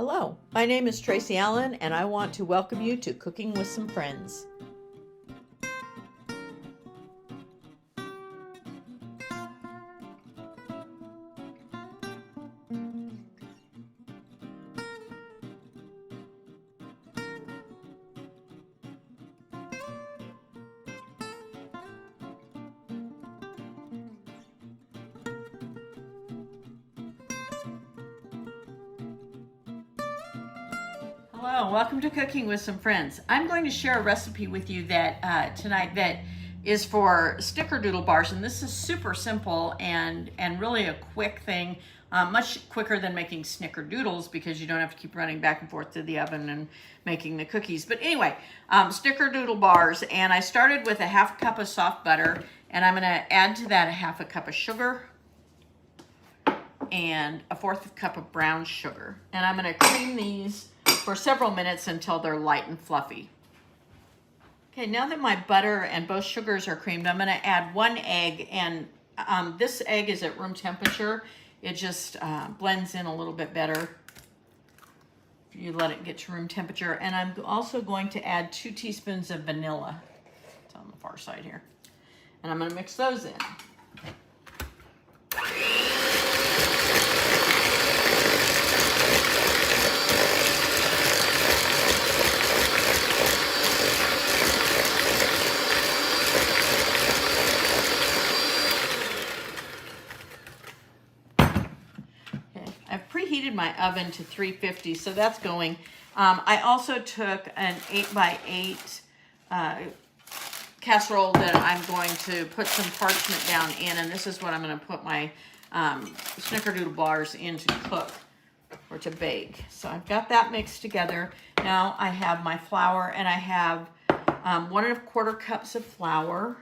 Hello, my name is Tracy Allen, and I want to welcome you to Cooking with Some Friends. Hello, welcome to Cooking with Some Friends. I'm going to share a recipe with you that tonight that is for Snickerdoodle bars, and this is super simple and really a quick thing, much quicker than making Snickerdoodles because you don't have to keep running back and forth to the oven and making the cookies. But anyway, Snickerdoodle bars, and I started with a half cup of soft butter, and I'm going to add to that a half a cup of sugar and a fourth cup of brown sugar, and I'm going to cream these for several minutes until they're light and fluffy. Okay, now that my butter and both sugars are creamed, I'm going to add one egg, and this egg is at room temperature. It just blends in a little bit better if you let it get to room temperature. And I'm also going to add 2 teaspoons of vanilla. It's on the far side here. And I'm going to mix those in. I've preheated my oven to 350, so that's going. I also took an 8x8 casserole that I'm going to put some parchment down in, and this is what I'm going to put my Snickerdoodle bars in to cook or to bake. So I've got that mixed together. Now I have my flour, and I have 1 1/4 cups of flour,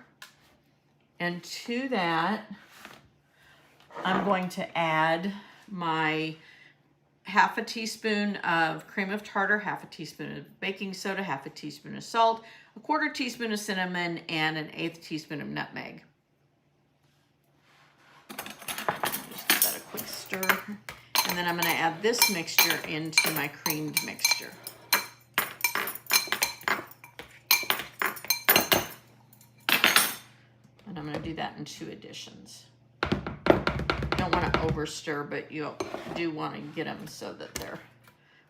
and to that I'm going to add my half a teaspoon of cream of tartar, half a teaspoon of baking soda, half a teaspoon of salt, a 1/4 teaspoon of cinnamon, and an 1/8 teaspoon of nutmeg. Just give that a quick stir. And then I'm going to add this mixture into my creamed mixture. And I'm going to do that in 2 additions. Don't want to over stir, but you do want to get them so that they're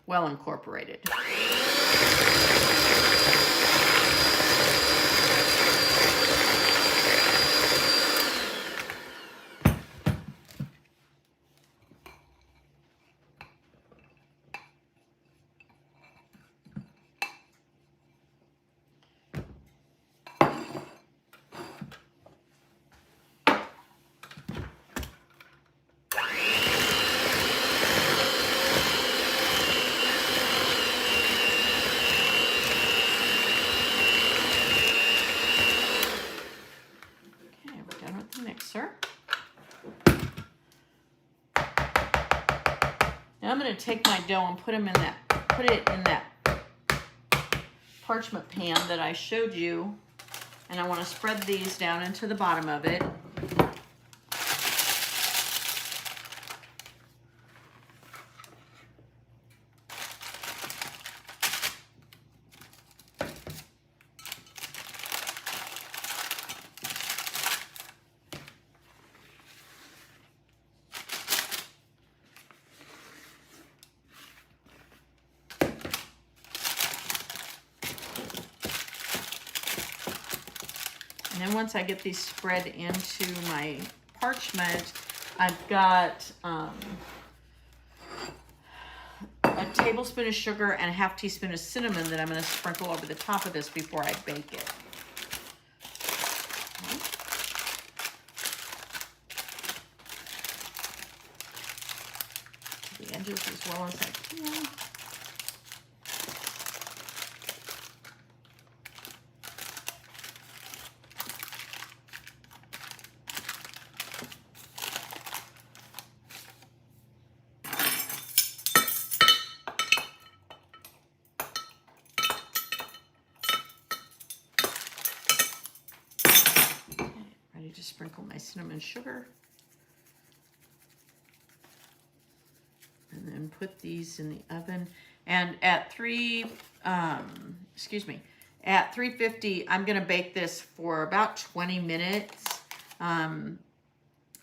well incorporated. Mixer. Now I'm going to take my dough and put it in that parchment pan that I showed you, and I want to spread these down into the bottom of it. And then once I get these spread into my parchment, I've got a tablespoon of sugar and a half teaspoon of cinnamon that I'm going to sprinkle over the top of this before I bake it. The edges as well as I can. To sprinkle my cinnamon sugar, and then put these in the oven. And at at 350, I'm gonna bake this for about 20 minutes.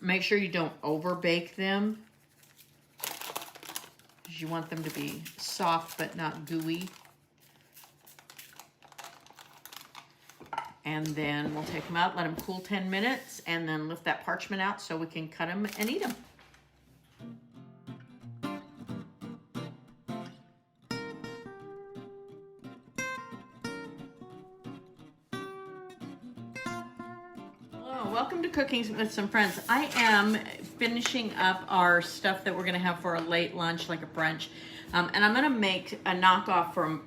Make sure you don't over bake them, because you want them to be soft but not gooey. And then we'll take them out, let them cool 10 minutes, and then lift that parchment out so we can cut them and eat them. Hello, welcome to Cooking with Some Friends. I am finishing up our stuff that we're gonna have for a late lunch, like a brunch. And I'm gonna make a knockoff from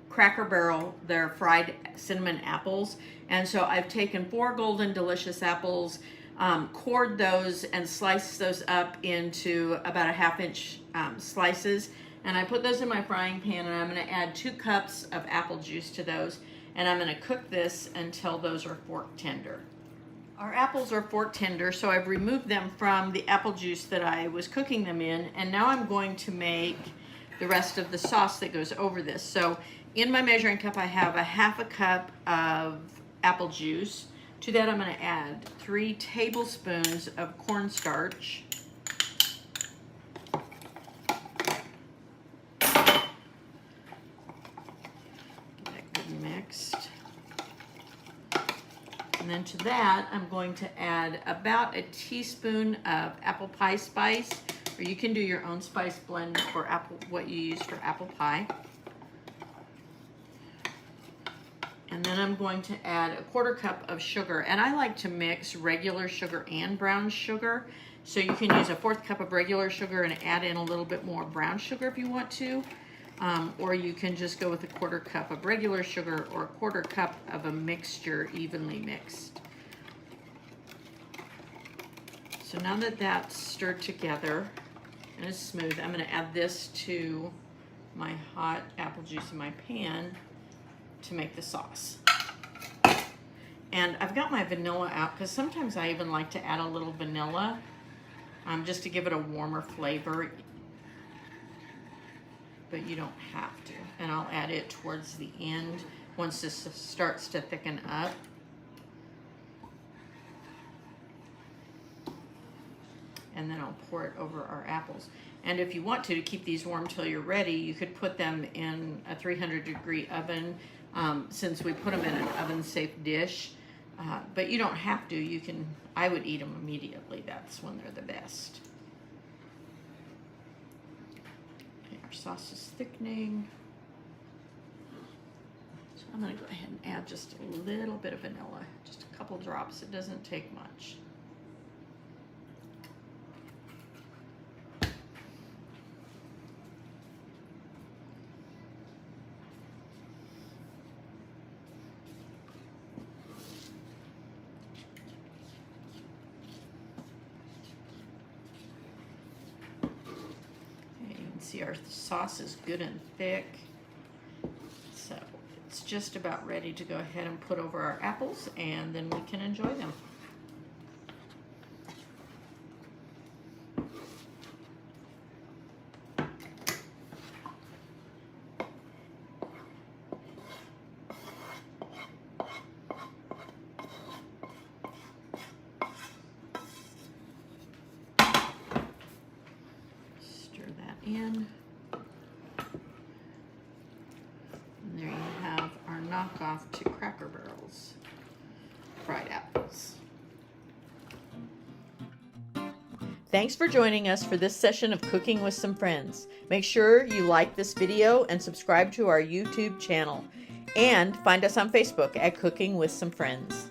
Cracker Barrel, their fried cinnamon apples. And so I've taken 4 golden delicious apples, cored those and sliced those up into about a 1/2 inch slices. And I put those in my frying pan, and I'm gonna add 2 cups of apple juice to those. And I'm gonna cook this until those are fork tender. Our apples are fork tender, so I've removed them from the apple juice that I was cooking them in. And now I'm going to make the rest of the sauce that goes over this. So in my measuring cup, I have a 1/2 cup of apple juice. To that, I'm going to add 3 tablespoons of cornstarch. Get that good mixed. And then to that, I'm going to add about a teaspoon of apple pie spice, or you can do your own spice blend for what you use for apple pie. And then I'm going to add a 1/4 cup of sugar. And I like to mix regular sugar and brown sugar. So you can use a 1/4 cup of regular sugar and add in a little bit more brown sugar if you want to. Or you can just go with a 1/4 cup of regular sugar or a 1/4 cup of a mixture evenly mixed. So now that that's stirred together and is smooth, I'm going to add this to my hot apple juice in my pan to make the sauce. And I've got my vanilla out, because sometimes I even like to add a little vanilla just to give it a warmer flavor, but you don't have to. And I'll add it towards the end once this starts to thicken up. And then I'll pour it over our apples. And if you want to keep these warm till you're ready, you could put them in a 300-degree oven, since we put them in an oven-safe dish. But you don't have to. You can. I would eat them immediately. That's when they're the best. Okay, our sauce is thickening. So I'm going to go ahead and add just a little bit of vanilla, just a couple drops. It doesn't take much. See, our sauce is good and thick, so it's just about ready to go ahead and put over our apples, and then we can enjoy them. In. And there you have our knockoff to Cracker Barrel's fried apples. Thanks for joining us for this session of Cooking with Some Friends. Make sure you like this video and subscribe to our YouTube channel. And find us on Facebook at Cooking with Some Friends.